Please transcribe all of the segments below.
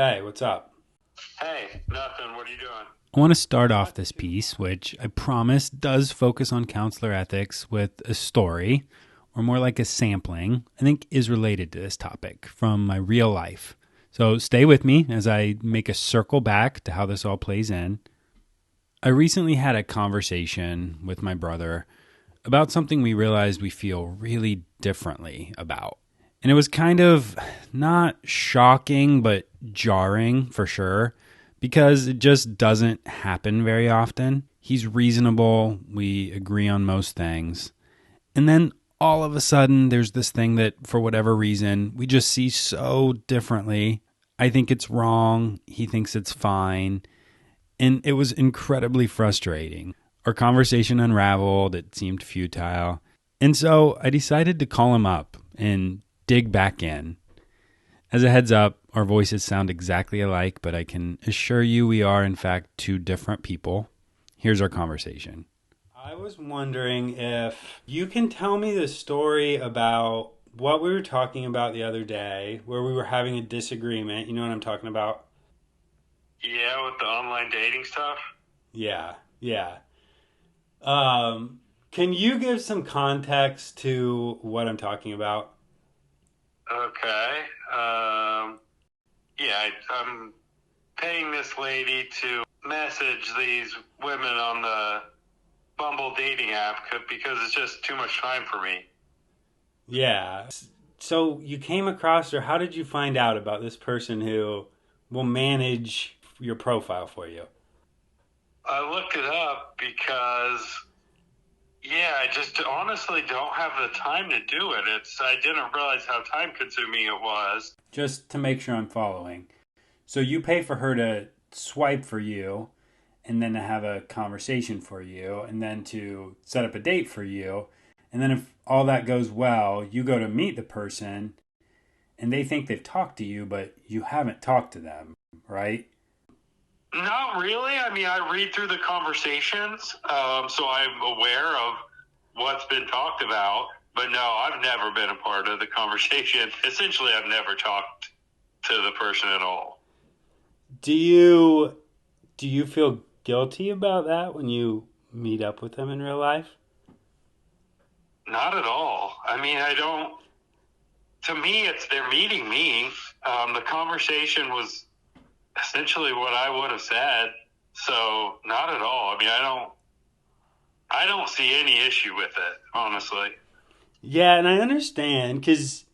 Hey, what's up? Hey, nothing. What are you doing? I want to start off this piece, which I promise does focus on counselor ethics, with a story, or more like a sampling, I think is related to this topic from my real life. So stay with me as I make a circle back to how this all plays in. I recently had a conversation with my brother about something we realized we feel really differently about. And it was kind of not shocking, but jarring for sure, because it just doesn't happen very often. He's reasonable. We agree on most things. And then all of a sudden, there's this thing that, for whatever reason, we just see so differently. I think it's wrong. He thinks it's fine. And it was incredibly frustrating. Our conversation unraveled. It seemed futile. And so I decided to call him up and dig back in. As a heads up, our voices sound exactly alike, but I can assure you we are, in fact, two different people. Here's our conversation. I was wondering if you can tell me the story about what we were talking about the other day, where we were having a disagreement. You know what I'm talking about? Yeah, with the online dating stuff. Yeah, yeah. Can you give some context to what I'm talking about? Okay. Yeah, I'm paying this lady to message these women on the Bumble dating app because it's just too much time for me. Yeah. So you came across her. How did you find out about this person who will manage your profile for you? I looked it up because, yeah, I just honestly don't have the time to do it. I didn't realize how time consuming it was. Just to make sure I'm following. So you pay for her to swipe for you and then to have a conversation for you and then to set up a date for you. And then if all that goes well, you go to meet the person and they think they've talked to you, but you haven't talked to them, right? Not really. I mean, I read through the conversations, so I'm aware of what's been talked about. But no, I've never been a part of the conversation. Essentially, I've never talked to the person at all. Do you feel guilty about that when you meet up with them in real life? Not at all. I mean, I don't. To me, it's they're meeting me. The conversation was essentially what I would have said. So not at all. I mean, I don't see any issue with it, honestly. Yeah, and I understand because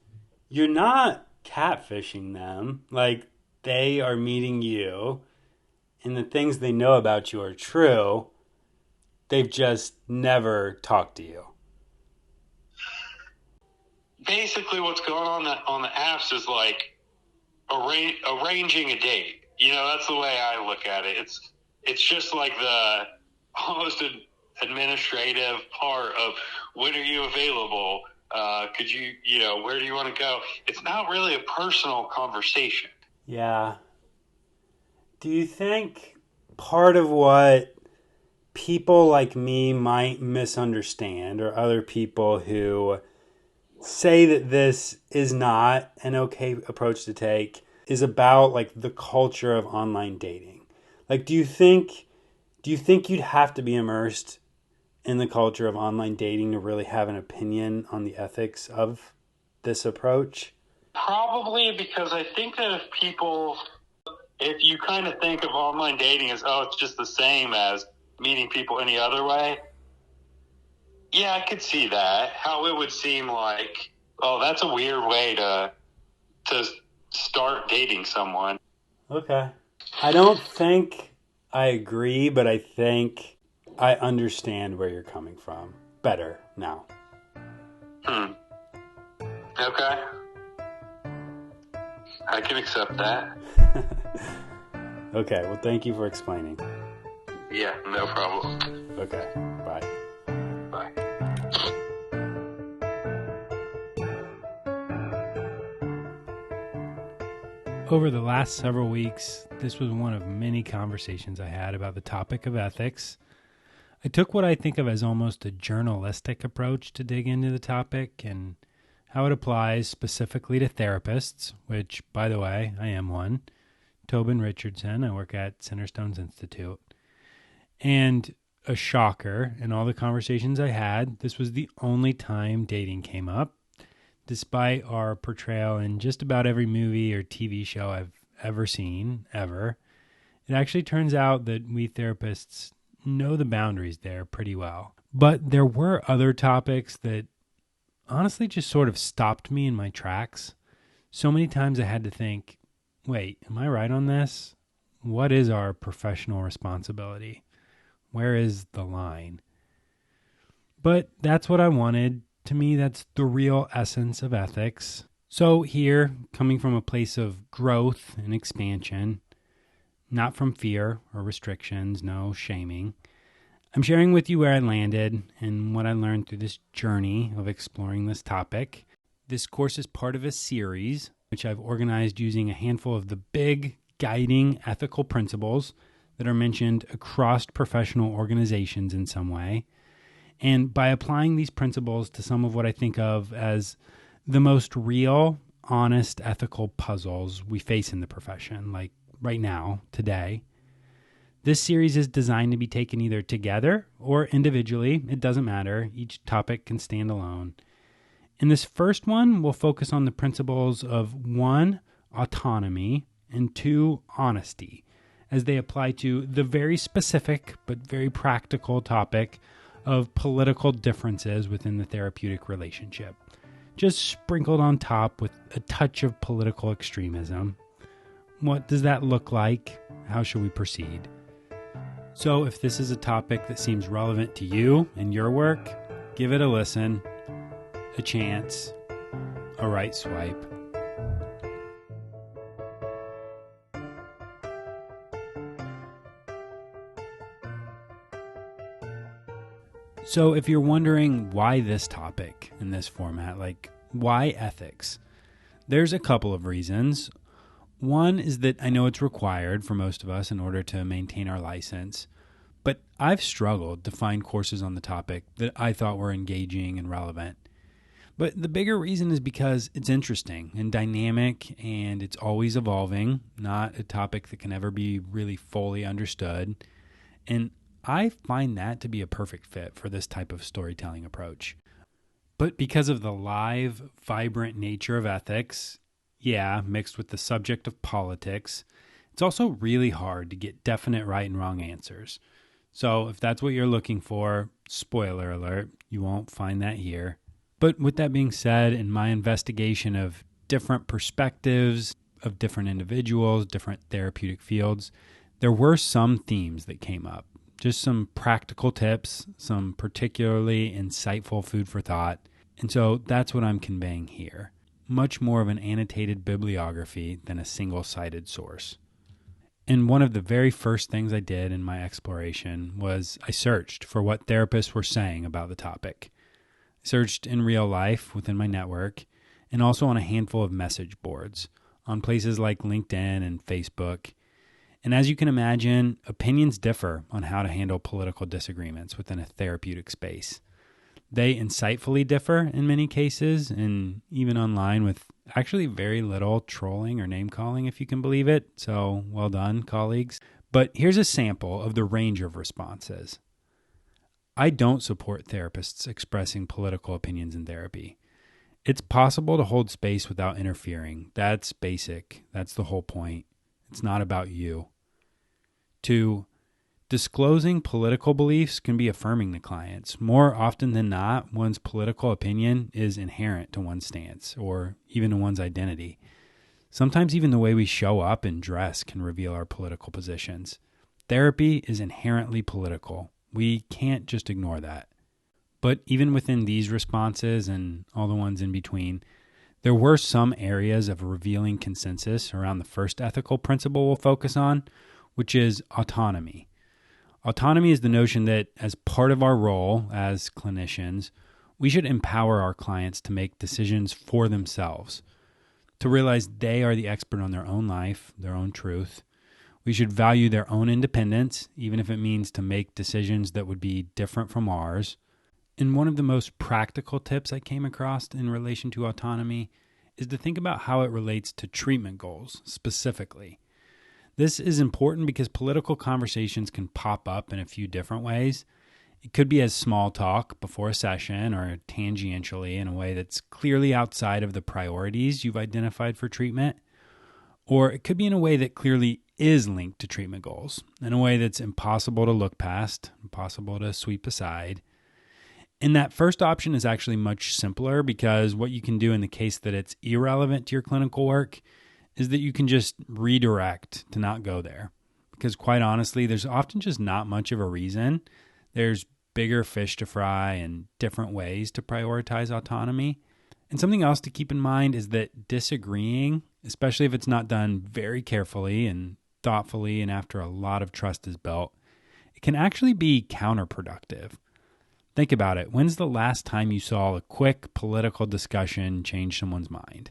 you're not catfishing them. Like, they are meeting you, and the things they know about you are true. They've just never talked to you. Basically, what's going on the apps is like arranging a date. You know, that's the way I look at it. It's just like the almost an administrative part of when are you available? Could you know, where do you want to go? It's not really a personal conversation. Yeah. Do you think part of what people like me might misunderstand, or other people who say that this is not an okay approach to take, is about like the culture of online dating? Like, do you think you'd have to be immersed in the culture of online dating to really have an opinion on the ethics of this approach? Probably because I think that if you kind of think of online dating as, oh, it's just the same as meeting people any other way, yeah, I could see that. How it would seem like, oh, that's a weird way to start dating someone. Okay. I don't think I agree, but I think I understand where you're coming from better now. Hmm. Okay, I can accept that. Okay, well, thank you for explaining. Yeah, no problem. Okay, bye. Bye. Over the last several weeks, this was one of many conversations I had about the topic of ethics. I took what I think of as almost a journalistic approach to dig into the topic and how it applies specifically to therapists, which, by the way, I am one, Tobin Richardson. I work at Centerstones Institute. And a shocker in all the conversations I had, this was the only time dating came up, despite our portrayal in just about every movie or TV show I've ever seen, ever. It actually turns out that we therapists know the boundaries there pretty well. But there were other topics that honestly just sort of stopped me in my tracks. So many times I had to think, wait, am I right on this? What is our professional responsibility? Where is the line? But that's what I wanted. To me, that's the real essence of ethics. So here, coming from a place of growth and expansion, not from fear or restrictions, no shaming, I'm sharing with you where I landed and what I learned through this journey of exploring this topic. This course is part of a series which I've organized using a handful of the big guiding ethical principles that are mentioned across professional organizations in some way. And by applying these principles to some of what I think of as the most real, honest, ethical puzzles we face in the profession, like right now, today, this series is designed to be taken either together or individually. It doesn't matter. Each topic can stand alone. In this first one, we'll focus on the principles of 1, autonomy, and 2, honesty, as they apply to the very specific but very practical topic of political differences within the therapeutic relationship, just sprinkled on top with a touch of political extremism. What does that look like? How should we proceed? So if this is a topic that seems relevant to you and your work, give it a listen, a chance, a right swipe. So if you're wondering why this topic in this format, like why ethics, there's a couple of reasons. One is that I know it's required for most of us in order to maintain our license, but I've struggled to find courses on the topic that I thought were engaging and relevant. But the bigger reason is because it's interesting and dynamic and it's always evolving, not a topic that can ever be really fully understood. And I find that to be a perfect fit for this type of storytelling approach. But because of the live, vibrant nature of ethics, mixed with the subject of politics, it's also really hard to get definite right and wrong answers. So if that's what you're looking for, spoiler alert, you won't find that here. But with that being said, in my investigation of different perspectives of different individuals, different therapeutic fields, there were some themes that came up. Just some practical tips, some particularly insightful food for thought. And so that's what I'm conveying here. Much more of an annotated bibliography than a single-sided source. And one of the very first things I did in my exploration was I searched for what therapists were saying about the topic. I searched in real life within my network and also on a handful of message boards on places like LinkedIn and Facebook. And as you can imagine, opinions differ on how to handle political disagreements within a therapeutic space. They insightfully differ in many cases, and even online with actually very little trolling or name-calling, if you can believe it. So well done, colleagues. But here's a sample of the range of responses. I don't support therapists expressing political opinions in therapy. It's possible to hold space without interfering. That's basic. That's the whole point. It's not about you. 2, disclosing political beliefs can be affirming to clients. More often than not, one's political opinion is inherent to one's stance or even to one's identity. Sometimes even the way we show up and dress can reveal our political positions. Therapy is inherently political. We can't just ignore that. But even within these responses and all the ones in between, there were some areas of revealing consensus around the first ethical principle we'll focus on, which is autonomy. Autonomy is the notion that as part of our role as clinicians, we should empower our clients to make decisions for themselves, to realize they are the expert on their own life, their own truth. We should value their own independence, even if it means to make decisions that would be different from ours. And one of the most practical tips I came across in relation to autonomy is to think about how it relates to treatment goals specifically. This is important because political conversations can pop up in a few different ways. It could be as small talk before a session or tangentially in a way that's clearly outside of the priorities you've identified for treatment. Or it could be in a way that clearly is linked to treatment goals, in a way that's impossible to look past, impossible to sweep aside. And that first option is actually much simpler because what you can do in the case that it's irrelevant to your clinical work is that you can just redirect to not go there. Because quite honestly, there's often just not much of a reason. There's bigger fish to fry and different ways to prioritize autonomy. And something else to keep in mind is that disagreeing, especially if it's not done very carefully and thoughtfully and after a lot of trust is built, it can actually be counterproductive. Think about it. When's the last time you saw a quick political discussion change someone's mind?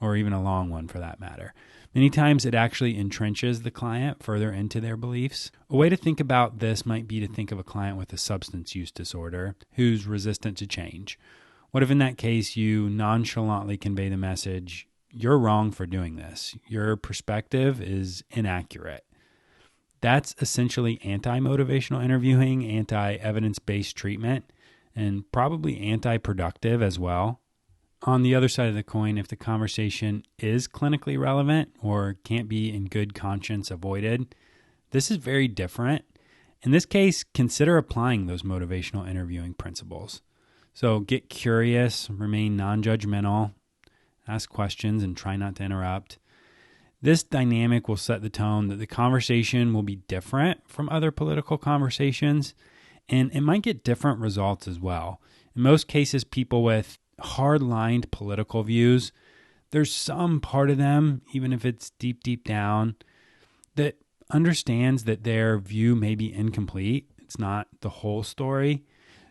Or even a long one for that matter. Many times it actually entrenches the client further into their beliefs. A way to think about this might be to think of a client with a substance use disorder who's resistant to change. What if in that case you nonchalantly convey the message, you're wrong for doing this. Your perspective is inaccurate. That's essentially anti-motivational interviewing, anti-evidence-based treatment, and probably anti-productive as well. On the other side of the coin, if the conversation is clinically relevant or can't be in good conscience avoided, this is very different. In this case, consider applying those motivational interviewing principles. So get curious, remain non-judgmental, ask questions, and try not to interrupt. This dynamic will set the tone that the conversation will be different from other political conversations, and it might get different results as well. In most cases, people with hard-lined political views, there's some part of them, even if it's deep down, that understands that their view may be incomplete. It's not the whole story.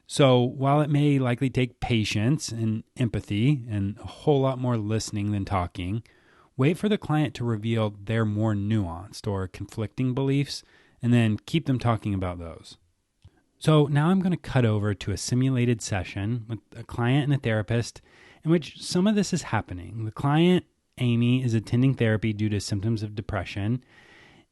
So while it may likely take patience and empathy and a whole lot more listening than talking, wait for the client to reveal their more nuanced or conflicting beliefs and then keep them talking about those. So now I'm going to cut over to a simulated session with a client and a therapist in which some of this is happening. The client, Amy, is attending therapy due to symptoms of depression.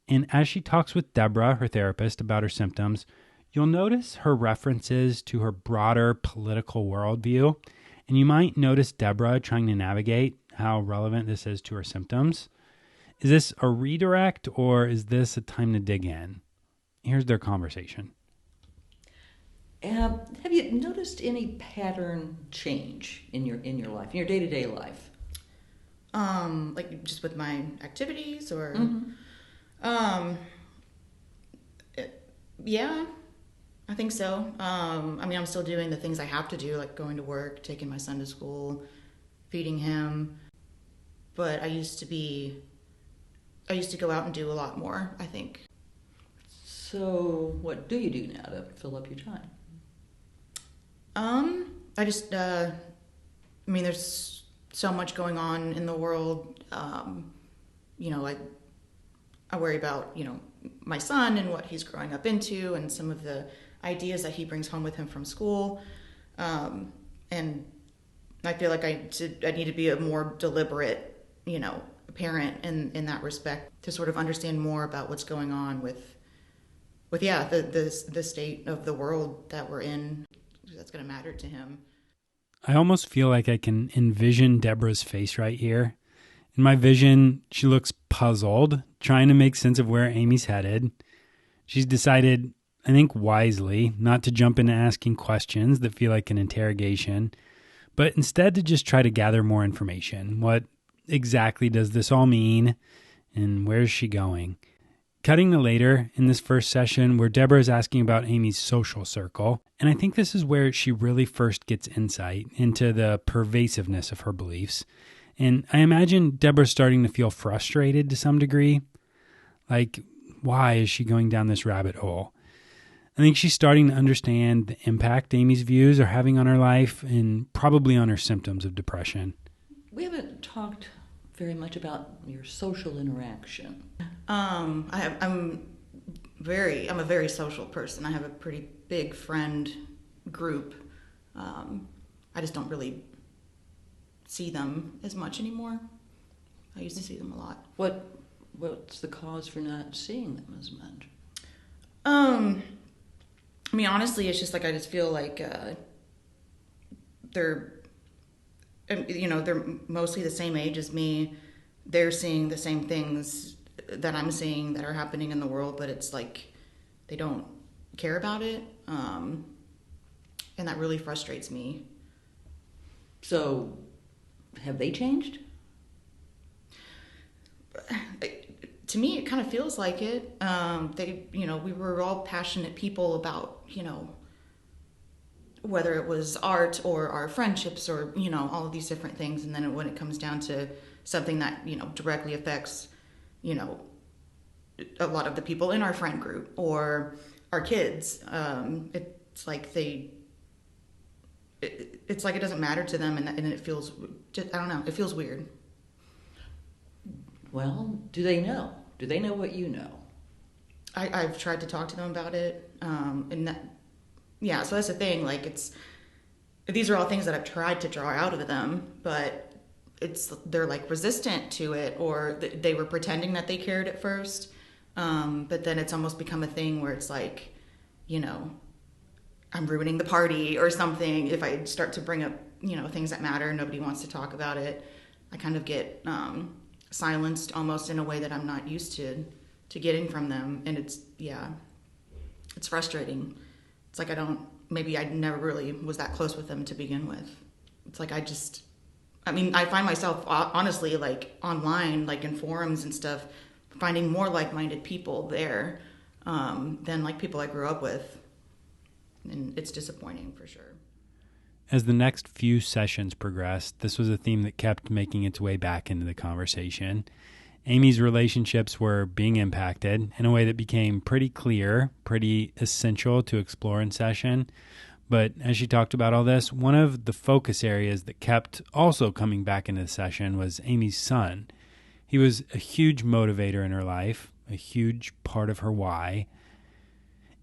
And as she talks with Deborah, her therapist, about her symptoms, you'll notice her references to her broader political worldview. And you might notice Deborah trying to navigate how relevant this is to her symptoms. Is this a redirect or is this a time to dig in? Here's their conversation. Have you noticed any pattern change in your life, in your day-to-day life? Like just with my activities or yeah, I think so. I'm still doing the things I have to do, like going to work, taking my son to school, feeding him. But I used to go out and do a lot more, I think. So what do you do now to fill up your time? I just, there's so much going on in the world. I worry about, my son and what he's growing up into and some of the ideas that he brings home with him from school. And I feel like I need to be a more deliberate, parent in that respect to sort of understand more about what's going on with the state of the world that we're in. That's going to matter to him. I almost feel like I can envision Deborah's face right here. In my vision, she looks puzzled, trying to make sense of where Amy's headed. She's decided, I think wisely, not to jump into asking questions that feel like an interrogation, but instead to just try to gather more information. What exactly does this all mean, and where's she going? Cutting to later in this first session where Deborah is asking about Amy's social circle, and I think this is where she really first gets insight into the pervasiveness of her beliefs. And I imagine Deborah's starting to feel frustrated to some degree. Like, why is she going down this rabbit hole? I think she's starting to understand the impact Amy's views are having on her life and probably on her symptoms of depression. We haven't talked very much about your social interaction. I'm a very social person. I have a pretty big friend group. I just don't really see them as much anymore. I used to see them a lot. What's the cause for not seeing them as much? I mean, honestly, it's just like I just feel like they're mostly the same age as me. They're seeing the same things that I'm seeing that are happening in the world, but it's like they don't care about it, and that really frustrates me. So, have they changed? To me, it kind of feels like it. We were all passionate people about, whether it was art or our friendships or, all of these different things. And then when it comes down to something that, directly affects, a lot of the people in our friend group or our kids, it's like it's like it doesn't matter to them, and it feels, I don't know, it feels weird. Well, do they know? Do they know what you know? I've tried to talk to them about it, so that's the thing. Like, these are all things that I've tried to draw out of them, but they're like resistant to it, or they were pretending that they cared at first, but then it's almost become a thing where it's like, I'm ruining the party or something. If I start to bring up, things that matter, nobody wants to talk about it. I kind of get silenced almost in a way that I'm not used to getting from them, and it's frustrating. It's like I never really was that close with them to begin with. It's like I find myself honestly, like online, like in forums and stuff, finding more like-minded people there than like people I grew up with, and it's disappointing for sure. As the next few sessions progressed, this was a theme that kept making its way back into the conversation. Amy's relationships were being impacted in a way that became pretty clear, pretty essential to explore in session. But as she talked about all this, one of the focus areas that kept also coming back into the session was Amy's son. He was a huge motivator in her life, a huge part of her why.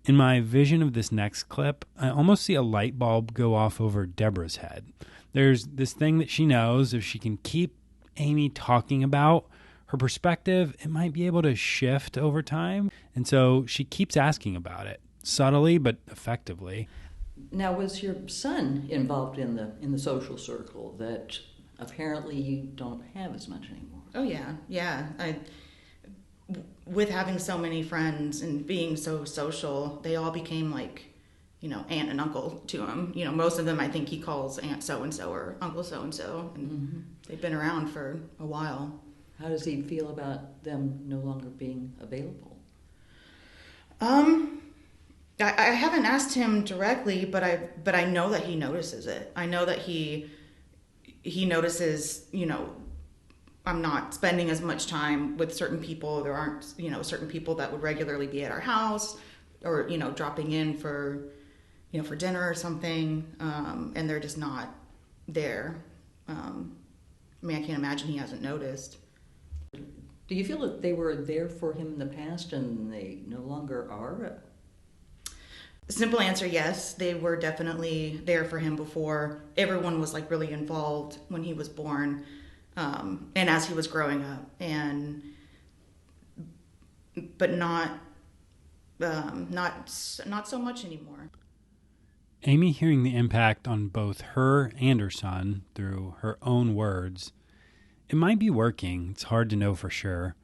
In my vision of this next clip, I almost see a light bulb go off over Deborah's head. There's this thing that she knows if she can keep Amy talking about her perspective, it might be able to shift over time. And so she keeps asking about it, subtly but effectively. Now, was your son involved in the social circle that apparently you don't have as much anymore? Oh, yeah. With having so many friends and being so social, they all became like, aunt and uncle to him. Most of them I think he calls aunt so-and-so or uncle so-and-so, and they've been around for a while. How does he feel about them no longer being available? I haven't asked him directly, but I know that he notices it. I know that he notices, I'm not spending as much time with certain people. There aren't, certain people that would regularly be at our house or, dropping in for dinner or something. And they're just not there. I can't imagine he hasn't noticed. Do you feel that they were there for him in the past and they no longer are? Simple answer, yes. They were definitely there for him before. Everyone was like really involved when he was born, and as he was growing up, but not so much anymore. Amy hearing the impact on both her and her son through her own words, it might be working. It's hard to know for sure.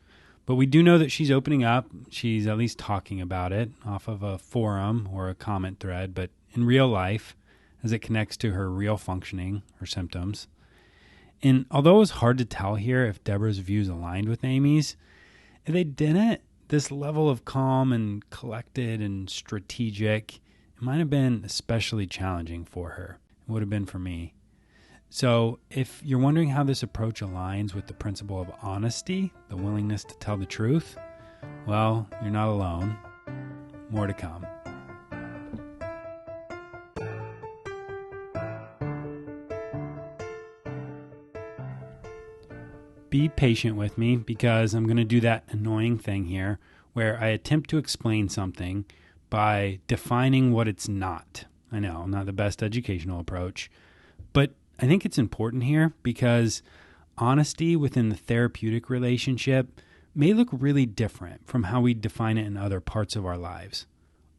But we do know that she's opening up. She's at least talking about it off of a forum or a comment thread, but in real life, as it connects to her real functioning, her symptoms. And although it was hard to tell here if Deborah's views aligned with Amy's, if they didn't, this level of calm and collected and strategic, it might have been especially challenging for her. It would have been for me. So if you're wondering how this approach aligns with the principle of honesty, the willingness to tell the truth, well, you're not alone. More to come. Be patient with me because I'm going to do that annoying thing here where I attempt to explain something by defining what it's not. I know, not the best educational approach, but I think it's important here because honesty within the therapeutic relationship may look really different from how we define it in other parts of our lives.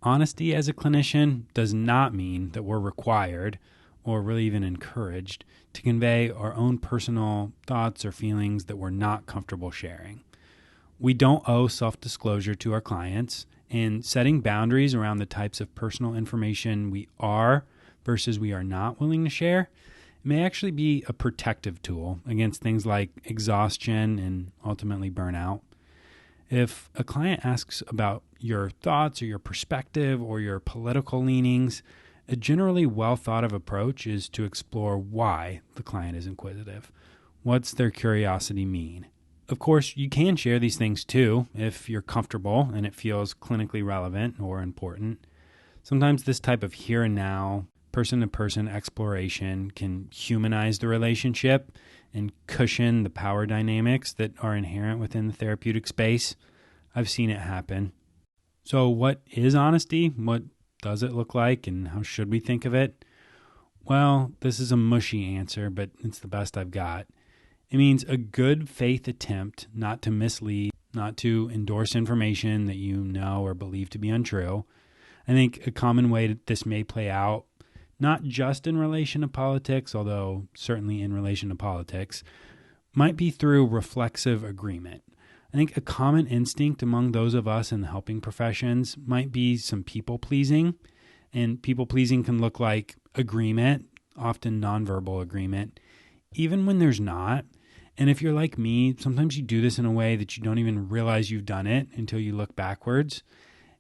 Honesty as a clinician does not mean that we're required, or really even encouraged, to convey our own personal thoughts or feelings that we're not comfortable sharing. We don't owe self-disclosure to our clients, and setting boundaries around the types of personal information we are versus we are not willing to share may actually be a protective tool against things like exhaustion and ultimately burnout. If a client asks about your thoughts or your perspective or your political leanings, a generally well thought of approach is to explore why the client is inquisitive. What's their curiosity mean? Of course, you can share these things too if you're comfortable and it feels clinically relevant or important. Sometimes this type of here and now, person-to-person exploration can humanize the relationship and cushion the power dynamics that are inherent within the therapeutic space. I've seen it happen. So what is honesty? What does it look like, and how should we think of it? Well, this is a mushy answer, but it's the best I've got. It means a good faith attempt not to mislead, not to endorse information that you know or believe to be untrue. I think a common way that this may play out, not just in relation to politics, although certainly in relation to politics, might be through reflexive agreement. I think a common instinct among those of us in the helping professions might be some people pleasing, and people pleasing can look like agreement, often nonverbal agreement, even when there's not. And if you're like me, sometimes you do this in a way that you don't even realize you've done it until you look backwards.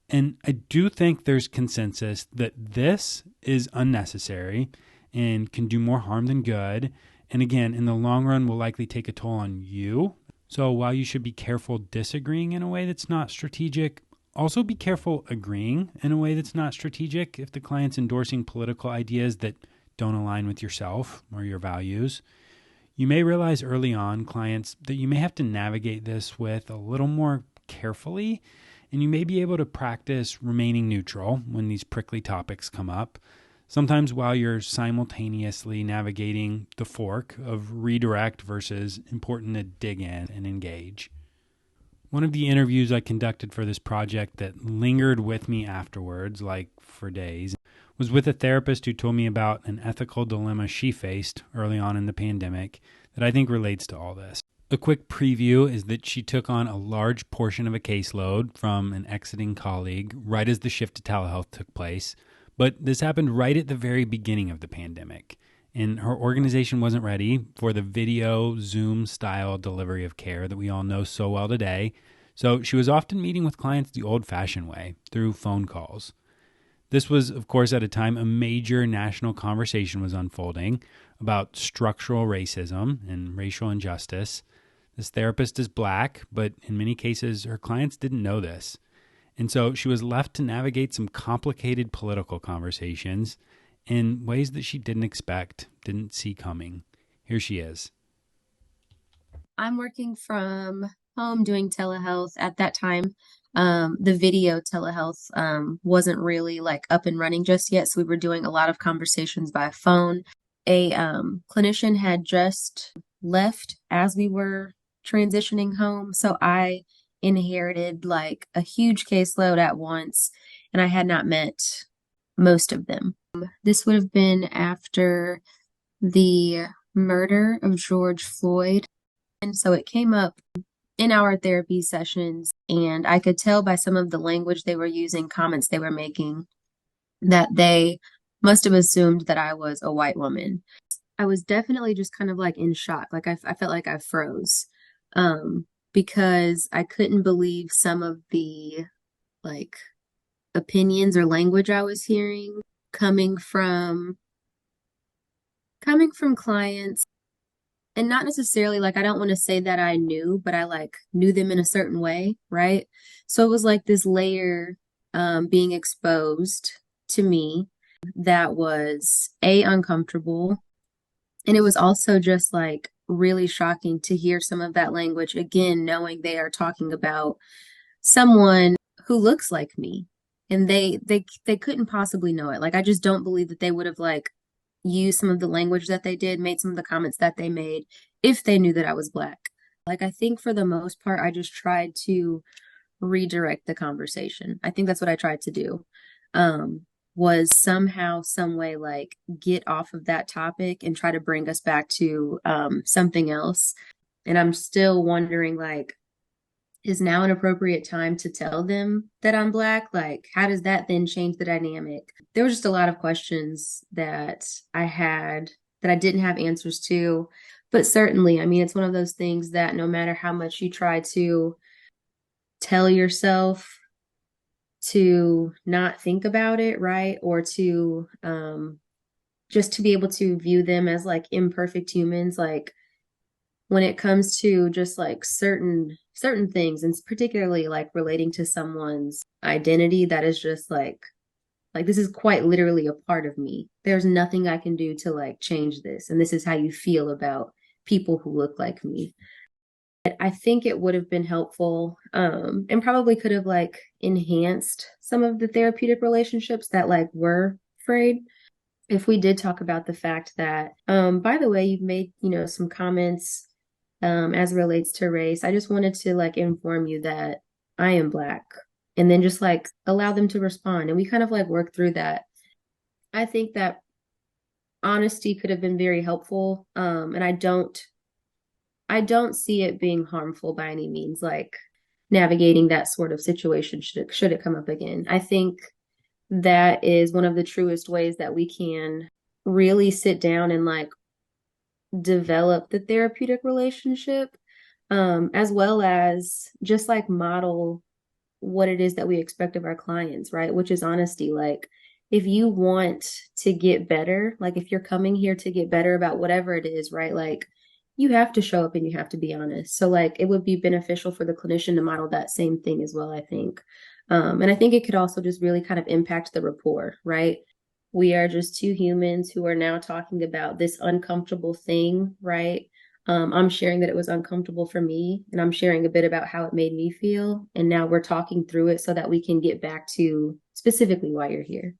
And I do think there's consensus that this is unnecessary and can do more harm than good. And again, in the long run, will likely take a toll on you. So while you should be careful disagreeing in a way that's not strategic, also be careful agreeing in a way that's not strategic if the client's endorsing political ideas that don't align with yourself or your values. You may realize early on, clients, that you may have to navigate this with a little more carefully, and you may be able to practice remaining neutral when these prickly topics come up, sometimes while you're simultaneously navigating the fork of redirect versus important to dig in and engage. One of the interviews I conducted for this project that lingered with me afterwards, like for days, was with a therapist who told me about an ethical dilemma she faced early on in the pandemic that I think relates to all this. A quick preview is that she took on a large portion of a caseload from an exiting colleague right as the shift to telehealth took place, but this happened right at the very beginning of the pandemic, and her organization wasn't ready for the video Zoom-style delivery of care that we all know so well today, so she was often meeting with clients the old-fashioned way, through phone calls. This was, of course, at a time a major national conversation was unfolding about structural racism and racial injustice. This therapist is Black, but in many cases, her clients didn't know this. And so she was left to navigate some complicated political conversations in ways that she didn't expect, didn't see coming. Here she is. I'm working from home doing telehealth at that time. The video telehealth wasn't really like up and running just yet, so we were doing a lot of conversations by phone. A clinician had just left as we were transitioning home, so I inherited like a huge caseload at once, and I had not met most of them. This would have been after the murder of George Floyd, and so it came up in our therapy sessions, and I could tell by some of the language they were using, comments they were making, that they must have assumed that I was a white woman. I was definitely just kind of like in shock. Like I felt like I froze, because I couldn't believe some of the like opinions or language I was hearing coming from clients. And not necessarily like, I don't want to say that I knew, but I like knew them in a certain way, right? So it was like this layer being exposed to me that was uncomfortable. And it was also just like really shocking to hear some of that language again, knowing they are talking about someone who looks like me, and they couldn't possibly know it. Like, I just don't believe that they would have like used some of the language that they did, made some of the comments that they made if they knew that I was Black. Like, I think for the most part, I just tried to redirect the conversation. I think that's what I tried to do. Was somehow, some way, like get off of that topic and try to bring us back to something else. And I'm still wondering, like, is now an appropriate time to tell them that I'm Black? Like, how does that then change the dynamic? There were just a lot of questions that I had that I didn't have answers to. But certainly, I mean, it's one of those things that no matter how much you try to tell yourself to not think about it, right? Or to just to be able to view them as like imperfect humans, like when it comes to just like certain things, and particularly like relating to someone's identity, that is just like this is quite literally a part of me. There's nothing I can do to like change this, and this is how you feel about people who look like me. I think it would have been helpful, and probably could have like enhanced some of the therapeutic relationships that like were frayed if we did talk about the fact that, by the way, you've made, some comments as it relates to race. I just wanted to like inform you that I am Black, and then just like allow them to respond. And we kind of like work through that. I think that honesty could have been very helpful. And I don't see it being harmful by any means, like navigating that sort of situation should it come up again. I think that is one of the truest ways that we can really sit down and like develop the therapeutic relationship, as well as just like model what it is that we expect of our clients, right? Which is honesty. Like, if you want to get better, like if you're coming here to get better about whatever it is, right? Like, you have to show up and you have to be honest. So like it would be beneficial for the clinician to model that same thing as well, I think. And I think it could also just really kind of impact the rapport, right? We are just two humans who are now talking about this uncomfortable thing, right? I'm sharing that it was uncomfortable for me, and I'm sharing a bit about how it made me feel. And now we're talking through it so that we can get back to specifically why you're here.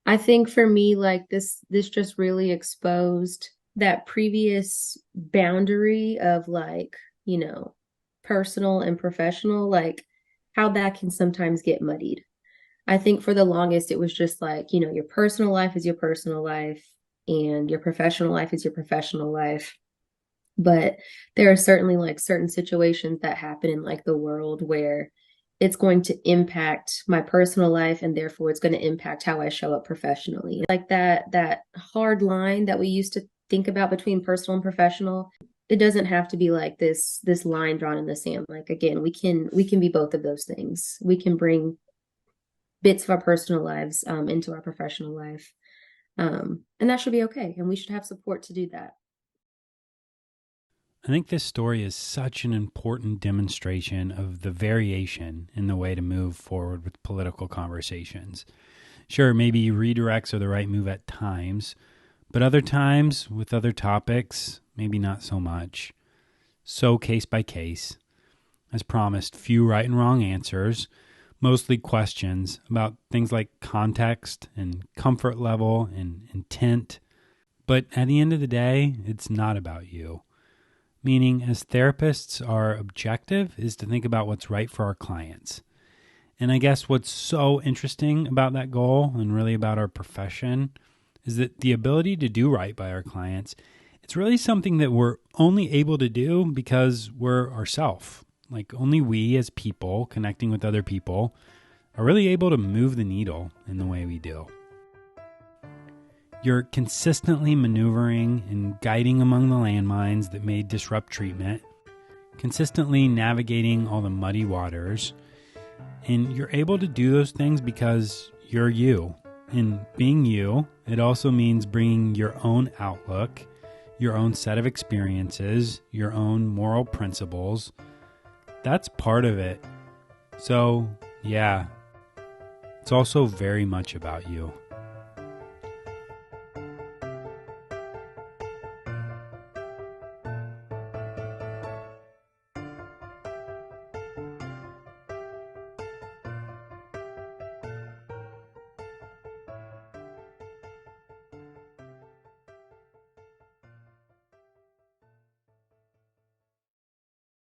I think for me, like this just really exposed that previous boundary of like, personal and professional, like how that can sometimes get muddied. I think for the longest, it was just like, your personal life is your personal life and your professional life is your professional life. But there are certainly like certain situations that happen in like the world where it's going to impact my personal life, and therefore it's going to impact how I show up professionally. Like that hard line that we used to think about between personal and professional, it doesn't have to be like this line drawn in the sand. Like, again, we can be both of those things. We can bring bits of our personal lives into our professional life. And that should be okay. And we should have support to do that. I think this story is such an important demonstration of the variation in the way to move forward with political conversations. Sure, maybe redirects are the right move at times, but other times with other topics, maybe not so much. So case by case. As promised, few right and wrong answers, mostly questions about things like context and comfort level and intent. But at the end of the day, it's not about you. Meaning, as therapists, our objective is to think about what's right for our clients. And I guess what's so interesting about that goal and really about our profession is that the ability to do right by our clients, it's really something that we're only able to do because we're ourselves. Like, only we as people connecting with other people are really able to move the needle in the way we do. You're consistently maneuvering and guiding among the landmines that may disrupt treatment, consistently navigating all the muddy waters, and you're able to do those things because you're you. And being you, it also means bringing your own outlook, your own set of experiences, your own moral principles. That's part of it. So, yeah, it's also very much about you.